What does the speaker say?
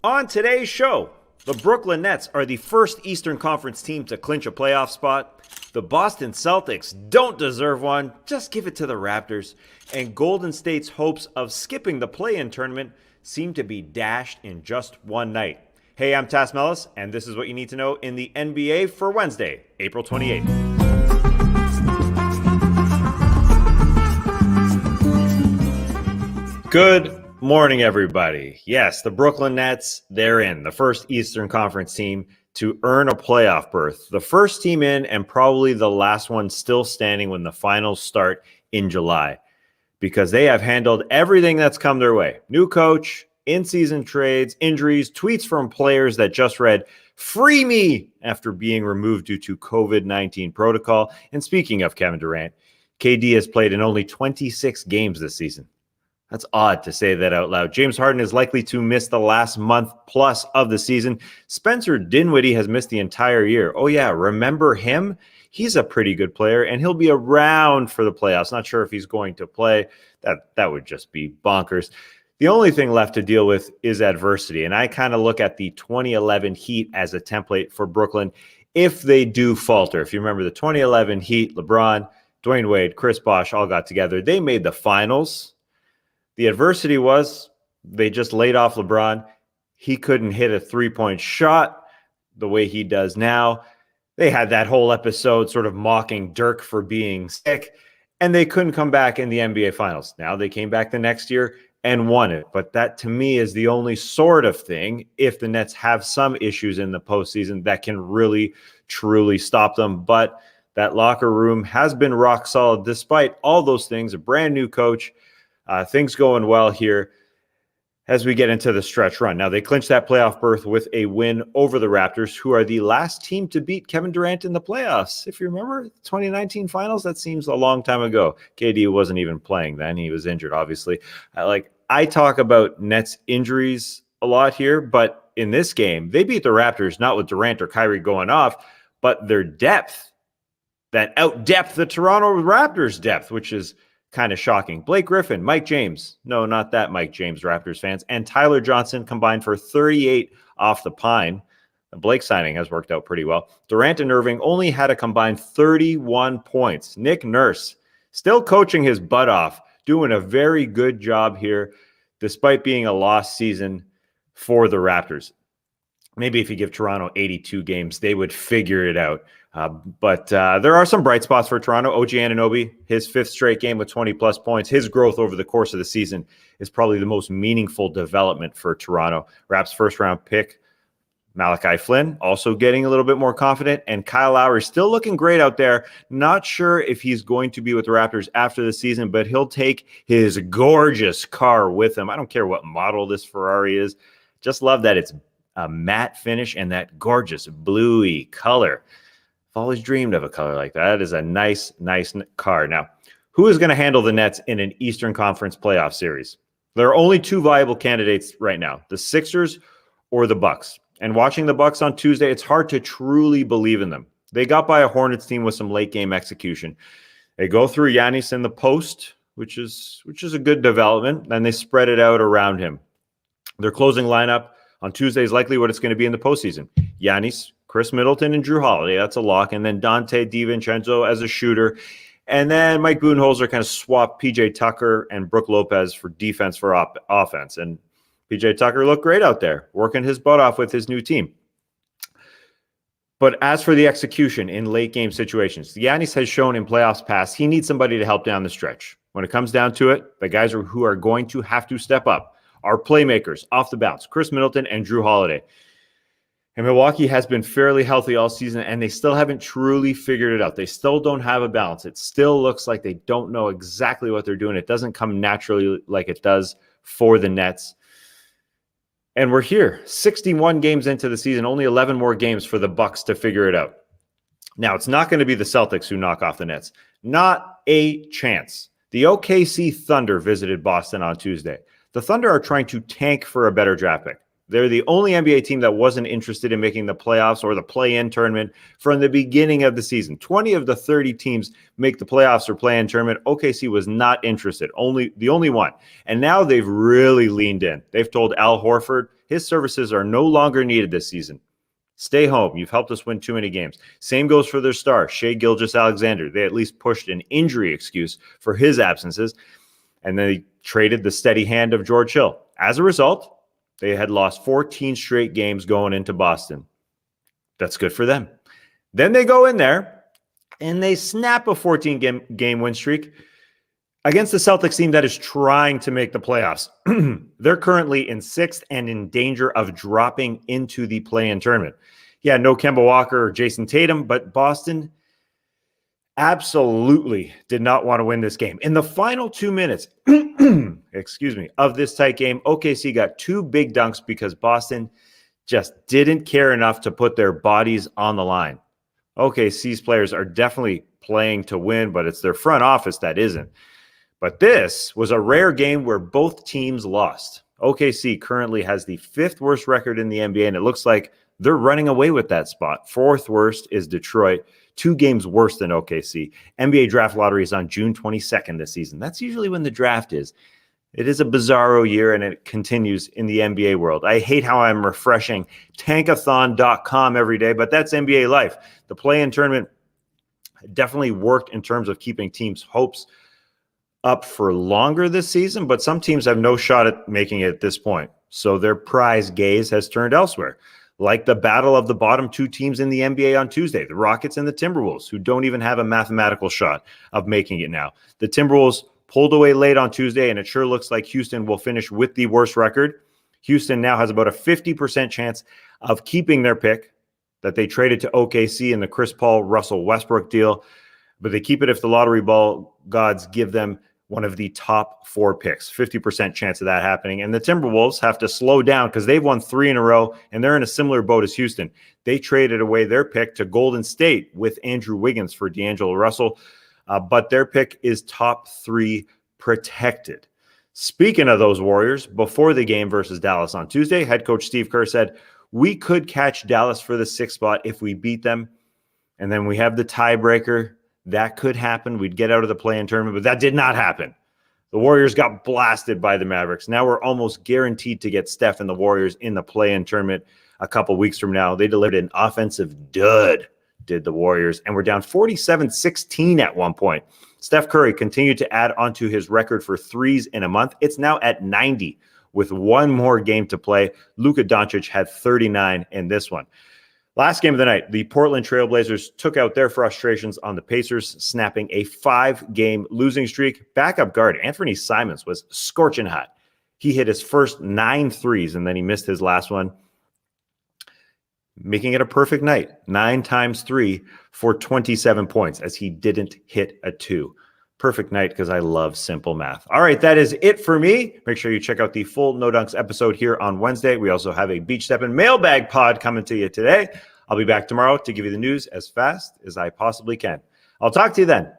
On today's show, the Brooklyn Nets are the first Eastern Conference team to clinch a playoff spot. The Boston Celtics don't deserve one, just give it to the Raptors. And Golden State's hopes of skipping the play-in tournament seem to be dashed in just one night. Hey, I'm Tas Mellis, and this is what you need to know in the NBA for Wednesday, April 28th. Good morning, everybody. Yes, the Brooklyn Nets, they're in. The first Eastern Conference team to earn a playoff berth. The first team in and probably the last one still standing when the finals start in July, because they have handled everything that's come their way. New coach, in-season trades, injuries, tweets from players that just read, "Free me," after being removed due to COVID-19 protocol. And speaking of Kevin Durant, KD has played in only 26 games this season. That's odd to say that out loud. James Harden is likely to miss the last month plus of the season. Spencer Dinwiddie has missed the entire year. Oh yeah, remember him? He's a pretty good player, and he'll be around for the playoffs. Not sure if he's going to play. That would just be bonkers. The only thing left to deal with is adversity, and I kind of look at the 2011 Heat as a template for Brooklyn if they do falter. If you remember the 2011 Heat, LeBron, Dwayne Wade, Chris Bosh all got together. They made the finals. The adversity was they just laid off LeBron. He couldn't hit a three-point shot the way he does now. They had that whole episode sort of mocking Dirk for being sick, and they couldn't come back in the NBA Finals. Now they came back the next year and won it. But that, to me, is the only sort of thing, if the Nets have some issues in the postseason, that can really, truly stop them. But that locker room has been rock solid despite all those things. A brand new coach. Things going well here as we get into the stretch run. Now, they clinched that playoff berth with a win over the Raptors, who are the last team to beat Kevin Durant in the playoffs. If you remember, 2019 finals, that seems a long time ago. KD wasn't even playing then. He was injured, obviously. I talk about Nets injuries a lot here, but in this game, they beat the Raptors, not with Durant or Kyrie going off, but their depth, that out-depth the Toronto Raptors depth, which is kind of shocking. Blake Griffin, Mike James, no, not that Mike James, Raptors fans, and Tyler Johnson combined for 38 off the pine. The Blake signing has worked out pretty well. Durant and Irving only had a combined 31 points. Nick Nurse still coaching his butt off, doing a very good job here, despite being a lost season for the Raptors. Maybe if you give Toronto 82 games, they would figure it out. But there are some bright spots for Toronto. OG Anunoby, his fifth straight game with 20-plus points. His growth over the course of the season is probably the most meaningful development for Toronto. Raps first-round pick, Malachi Flynn, also getting a little bit more confident. And Kyle Lowry still looking great out there. Not sure if he's going to be with the Raptors after the season, but he'll take his gorgeous car with him. I don't care what model this Ferrari is. Just love that it's a matte finish and that gorgeous bluey color. I've always dreamed of a color like that. That is a nice car. Now, who is going to handle the Nets in an Eastern Conference playoff series? There are only two viable candidates right now, the Sixers or the Bucks. And watching the Bucks on Tuesday, it's hard to truly believe in them. They got by a Hornets team with some late game execution. They go through Giannis in the post, which is a good development, and they spread it out around him. Their closing lineup on Tuesday is likely what it's going to be in the postseason. Giannis, Chris Middleton, and Drew Holiday. That's a lock. And then Dante DiVincenzo as a shooter. And then Mike Budenholzer kind of swapped PJ Tucker and Brook Lopez for defense for offense. And PJ Tucker looked great out there, working his butt off with his new team. But as for the execution in late game situations, Giannis has shown in playoffs past he needs somebody to help down the stretch. When it comes down to it, the guys who are going to have to step up are playmakers off the bounce, Chris Middleton and Drew Holiday. And Milwaukee has been fairly healthy all season, and they still haven't truly figured it out. They still don't have a balance. It still looks like they don't know exactly what they're doing. It doesn't come naturally like it does for the Nets. And we're here, 61 games into the season, only 11 more games for the Bucks to figure it out. Now, it's not going to be the Celtics who knock off the Nets. Not a chance. The OKC Thunder visited Boston on Tuesday. The Thunder are trying to tank for a better draft pick. They're the only NBA team that wasn't interested in making the playoffs or the play-in tournament from the beginning of the season. 20 of the 30 teams make the playoffs or play-in tournament. OKC was not interested, the only one. And now they've really leaned in. They've told Al Horford, his services are no longer needed this season. Stay home. You've helped us win too many games. Same goes for their star, Shai Gilgeous-Alexander. They at least pushed an injury excuse for his absences, and they traded the steady hand of George Hill. As a result, they had lost 14 straight games going into Boston. That's good for them. Then they go in there, and they snap a 14-game win streak against the Celtics team that is trying to make the playoffs. They're currently in 6th and in danger of dropping into the play-in tournament. Yeah, no Kemba Walker or Jason Tatum, but Boston absolutely did not want to win this game. In the final 2 minutes, of this tight game, OKC got 2 big dunks because Boston just didn't care enough to put their bodies on the line. OKC's players are definitely playing to win, but it's their front office that isn't. But this was a rare game where both teams lost. OKC currently has the 5th worst record in the NBA, and it looks like they're running away with that spot. 4th worst is Detroit, 2 games worse than OKC. NBA draft lottery is on June 22nd this season. That's usually when the draft is. It is a bizarro year, and it continues in the NBA world. I hate how I'm refreshing tankathon.com every day, but that's NBA life. The play-in tournament definitely worked in terms of keeping teams' hopes up for longer this season, but some teams have no shot at making it at this point. So their prize gaze has turned elsewhere, like the battle of the bottom 2 teams in the NBA on Tuesday, the Rockets and the Timberwolves, who don't even have a mathematical shot of making it now. The Timberwolves pulled away late on Tuesday, and it sure looks like Houston will finish with the worst record. Houston now has about a 50% chance of keeping their pick that they traded to OKC in the Chris Paul, Russell Westbrook deal, but they keep it if the lottery ball gods give them one of the top 4 picks, 50% chance of that happening. And the Timberwolves have to slow down because they've won 3 in a row, and they're in a similar boat as Houston. They traded away their pick to Golden State with Andrew Wiggins for D'Angelo Russell, but their pick is top 3 protected. Speaking of those Warriors, before the game versus Dallas on Tuesday, head coach Steve Kerr said, "We could catch Dallas for the 6th spot if we beat them. And then we have the tiebreaker. That could happen. We'd get out of the play-in tournament, but that did not happen. The Warriors got blasted by the Mavericks. Now we're almost guaranteed to get Steph and the Warriors in the play-in tournament a couple weeks from now. They delivered an offensive dud, did the Warriors, and we're down 47-16 at one point. Steph Curry continued to add onto his record for threes in a month. It's now at 90 with 1 more game to play. Luka Doncic had 39 in this one. Last game of the night, the Portland Trailblazers took out their frustrations on the Pacers, snapping a 5-game losing streak. Backup guard Anthony Simons was scorching hot. He hit his first 9 threes, and then he missed his last one, making it a perfect night. 9 times 3 for 27 points, as he didn't hit a 2. Perfect night because I love simple math. All right, that is it for me. Make sure you check out the full No Dunks episode here on Wednesday. We also have a Beach Steppin' mailbag pod coming to you today. I'll be back tomorrow to give you the news as fast as I possibly can. I'll talk to you then.